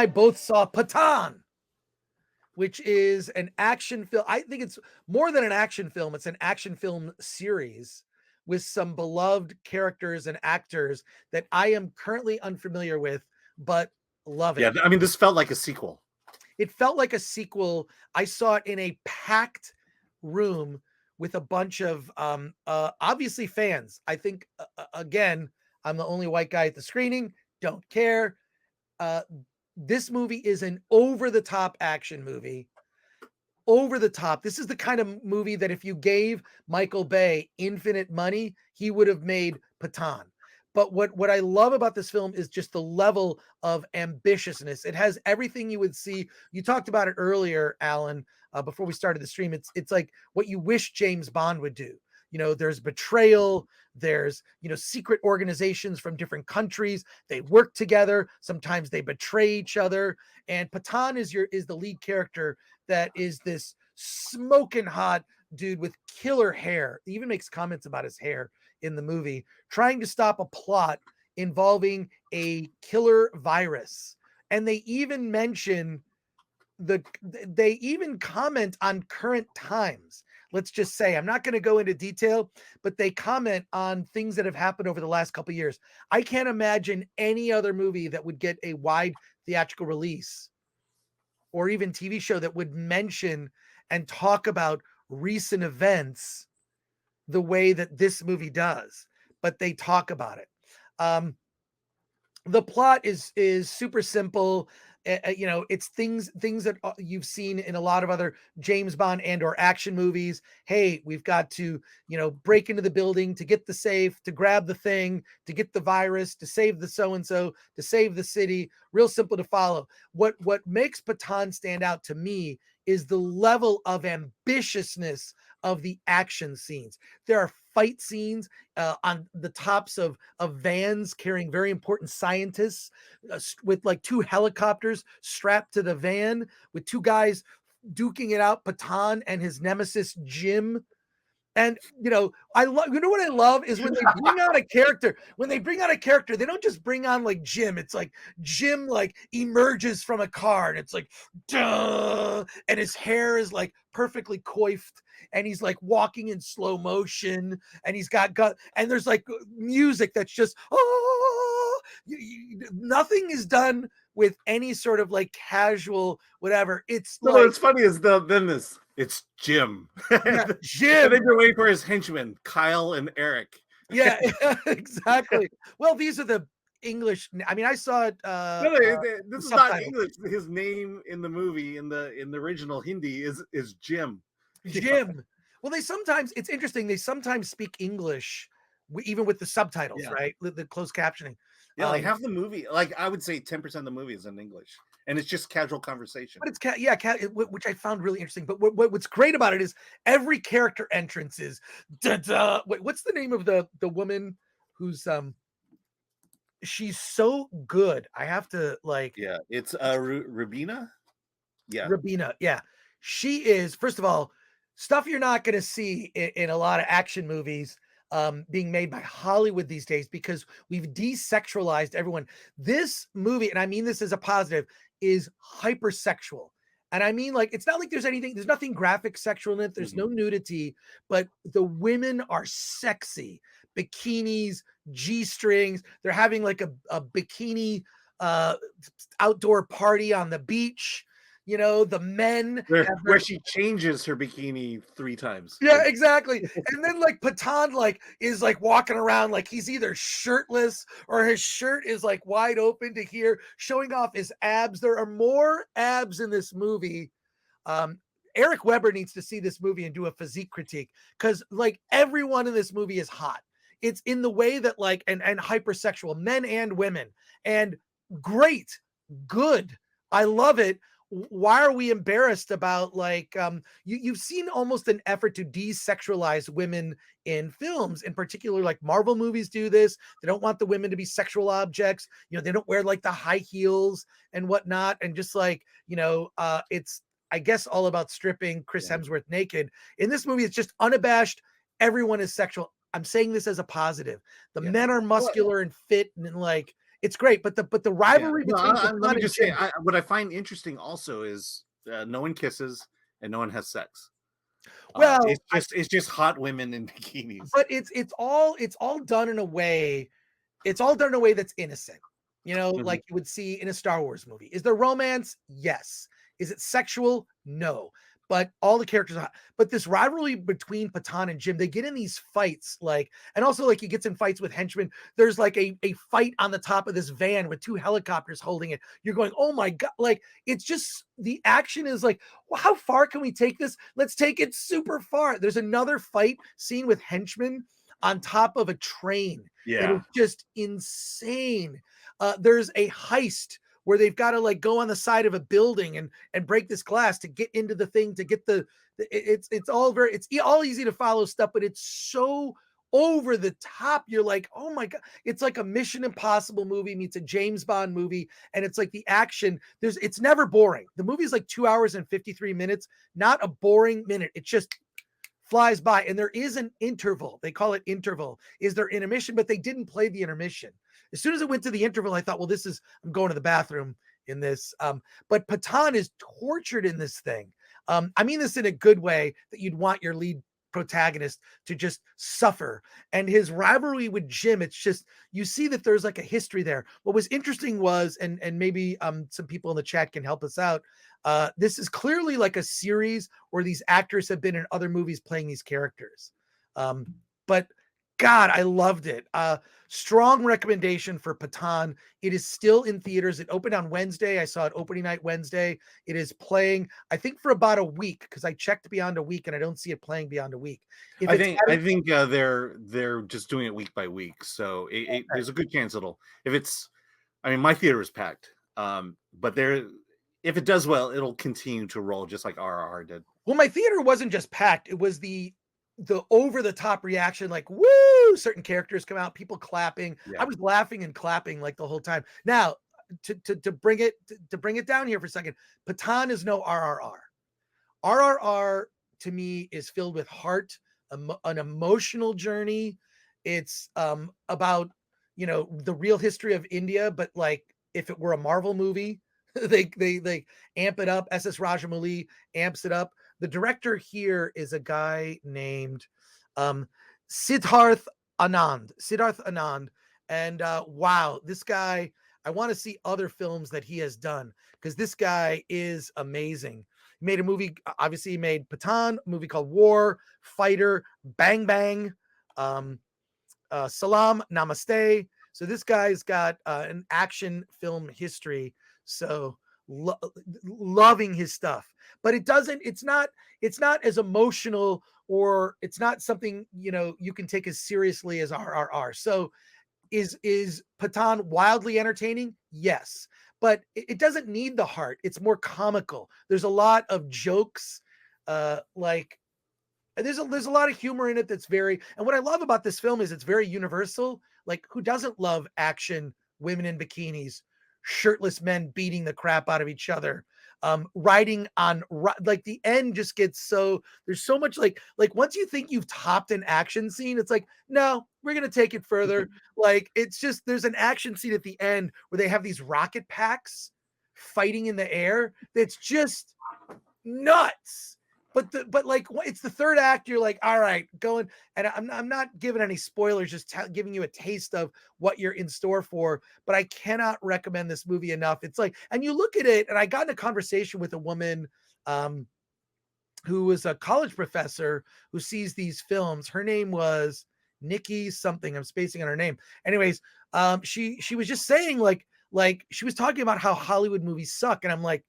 I both saw Pathaan, which is an action film. I think it's more than an action film. It's an action film series with some beloved characters and actors that I am currently unfamiliar with, but love it. Yeah, I mean, this felt like a sequel. It felt like a sequel. I saw it in a packed room with a bunch of obviously fans. I think again, I'm the only white guy at the screening. Don't care. Uh, this movie is an over-the-top action movie. Over the top. This is the kind of movie that if you gave Michael Bay infinite money, he would have made Pathaan. But what I love about this film is just the level of ambitiousness. It has everything you would see. You talked about it earlier, Alan, before we started the stream. It's like what you wish James Bond would do. You know, there's betrayal, there's, you know, secret organizations from different countries. They work together. Sometimes they betray each other. And Pathaan is the lead character that is this smoking hot dude with killer hair. He even makes comments about his hair in the movie, trying to stop a plot involving a killer virus. And they even mention they even comment on current times. Let's just say, I'm not going to go into detail, but they comment on things that have happened over the last couple of years. I can't imagine any other movie that would get a wide theatrical release or even TV show that would mention and talk about recent events the way that this movie does, but they talk about it. The plot is super simple. You know, it's things that you've seen in a lot of other James Bond and or action movies. Hey, we've got to, you know, break into the building to get the safe, to grab the thing, to get the virus, to save the so-and-so, to save the city. Real simple to follow. What makes Pathaan stand out to me is the level of ambitiousness of the action scenes. There are fight scenes on the tops of vans carrying very important scientists with like 2 helicopters strapped to the van with 2 guys duking it out, Pathaan and his nemesis Jim. And you know, you know what I love is when they bring out a character, they don't just bring on like Jim. It's like Jim like emerges from a car and it's like, duh, and his hair is like perfectly coiffed and he's like walking in slow motion and he's got and there's like music that's just, oh, nothing is done with any sort of like casual whatever. It's so like, what's funny is it's Jim. yeah, Jim. And then you're waiting for his henchmen, Kyle and Eric. Yeah, exactly. Well, these are the English. I mean, I saw it. No, this is not English. His name in the movie in the original Hindi is Jim. Jim. Well, it's interesting. They sometimes speak English, even with the subtitles, right? The closed captioning. Yeah, like half the movie, like I would say 10% of the movie is in English, and it's just casual conversation. But it's which I found really interesting. But what's great about it is every character entrance is da-da. What's the name of the woman who's she's so good. I have to like. Yeah, it's Rubina. Yeah, Rubina. Yeah, she is. First of all, stuff you're not going to see in a lot of action movies being made by Hollywood these days because we've desexualized everyone. This movie, and I mean this as a positive, is hypersexual. And I mean, like, it's not like there's nothing graphic sexual in it. There's no nudity, but the women are sexy. Bikinis, G-strings. They're having like a bikini outdoor party on the beach. You know, the men where she changes her bikini 3 times. Yeah, exactly. And then like Pathaan like is like walking around like he's either shirtless or his shirt is like wide open to here, showing off his abs. There are more abs in this movie. Eric Weber needs to see this movie and do a physique critique because like everyone in this movie is hot. It's in the way that like and hypersexual men and women and great, good. I love it. Why are we embarrassed about like you've seen almost an effort to desexualize women in films, in particular like Marvel movies do this. They don't want the women to be sexual objects. You know, they don't wear like the high heels and whatnot, and just like, you know, it's I guess all about stripping Chris Hemsworth naked. In this movie, it's just unabashed. Everyone is sexual. I'm saying this as a positive. The men are muscular and fit and like It's great, but the Yeah. rivalry No, between let Pathaan me and just say, Jim. what I find interesting also is no one kisses and no one has sex. Well, It's just hot women in bikinis. but it's all done in a way. It's all done in a way that's innocent. Mhm. Like you would see in a Star Wars movie. Is there romance? Yes. Is it sexual? No. But all the characters are hot. But this rivalry between Pathaan and Jim, they get in these fights, like, and also like he gets in fights with henchmen. There's like a fight on the top of this van with two helicopters holding it. You're going, oh my God. Like, it's just the action is like, well, how far can we take this? Let's take it super far. There's another fight scene with henchmen on top of a train that is Yeah. just insane. There's a heist where they've got to like go on the side of a building and break this glass to get into the thing to get it's all very it's all easy to follow stuff, but it's so over the top. You're like, oh my God, it's like a Mission Impossible movie meets a James Bond movie, and it's like the action. It's never boring. The movie's like 2 hours and 53 minutes, not a boring minute. It's just flies by, and there is an interval. They call it interval. Is there intermission? But they didn't play the intermission. As soon as it went to the interval, I thought, well, I'm going to the bathroom in this. But Pathaan is tortured in this thing. I mean this in a good way, that you'd want your lead protagonist to just suffer. And his rivalry with Jim, it's just, you see that there's like a history there. What was interesting was, and maybe some people in the chat can help us out. This is clearly like a series where these actors have been in other movies playing these characters. But God, I loved it. Strong recommendation for Pathaan. It is still in theaters. It opened on Wednesday. I saw it opening night Wednesday. It is playing, I think, for about a week, because I checked beyond a week and I don't see it playing beyond a week. If it's I think they're just doing it week by week, so there's a good chance it'll if it's. I mean, my theater is packed, but there if it does well, it'll continue to roll just like RRR did. well, my theater wasn't just packed. It was the over the top reaction, like woo, certain characters come out, people clapping. I Yeah, was laughing and clapping like the whole time. Now, to bring it down here for a second, Pathaan is no RRR. RRR to me is filled with heart, an emotional journey. It's about the real history of India, but like if it were a Marvel movie, they amp it up. SS Rajamouli amps it up. The director here is a guy named um, Siddharth Anand. Siddharth Anand, and wow, this guy. I want to see other films that he has done, because this guy is amazing. He made a movie. Obviously, he made Pathaan, a movie called War, Fighter, Bang Bang, um, Salam, Namaste. So this guy's got an action film history. So loving his stuff, but it doesn't. It's not as emotional, or it's not something you can take as seriously as RRR. So is Pathaan wildly entertaining? Yes, but it doesn't need the heart. It's more comical. There's a lot of jokes, like there's a lot of humor in it that's very. And what I love about this film is it's very universal. Like, who doesn't love action, women in bikinis, shirtless men beating the crap out of each other, riding on like the end just gets so there's so much like once you think you've topped an action scene, it's like, no, we're gonna take it further. Like, it's just there's an action scene at the end where they have these rocket packs fighting in the air. That's just nuts. But like it's the third act. You're like, all right, going. And I'm not giving any spoilers, just giving you a taste of what you're in store for. But I cannot recommend this movie enough. It's like, and you look at it, and I got in a conversation with a woman who was a college professor who sees these films. Her name was Nikki something. I'm spacing on her name. Anyways, she was just saying like she was talking about how Hollywood movies suck, and I'm like,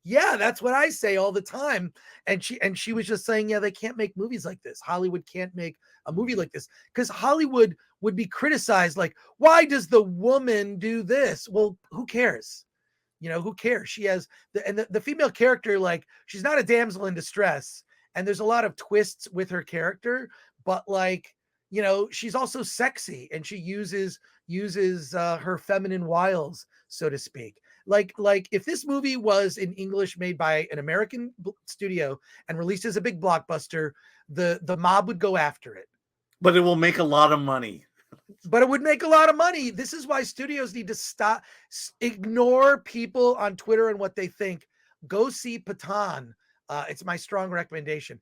yeah, that's what I say all the time. And she was just saying, yeah, they can't make movies like this. Hollywood can't make a movie like this, because Hollywood would be criticized like, why does the woman do this? Well, who cares? Who cares? She has the female character, like, she's not a damsel in distress, and there's a lot of twists with her character, but like, she's also sexy, and she uses her feminine wiles, so to speak. Like if this movie was in English, made by an American studio and released as a big blockbuster, the mob would go after it. but it will make a lot of money. but it would make a lot of money. This is why studios need to stop, ignore people on Twitter and what they think. Go see Pathaan. It's my strong recommendation.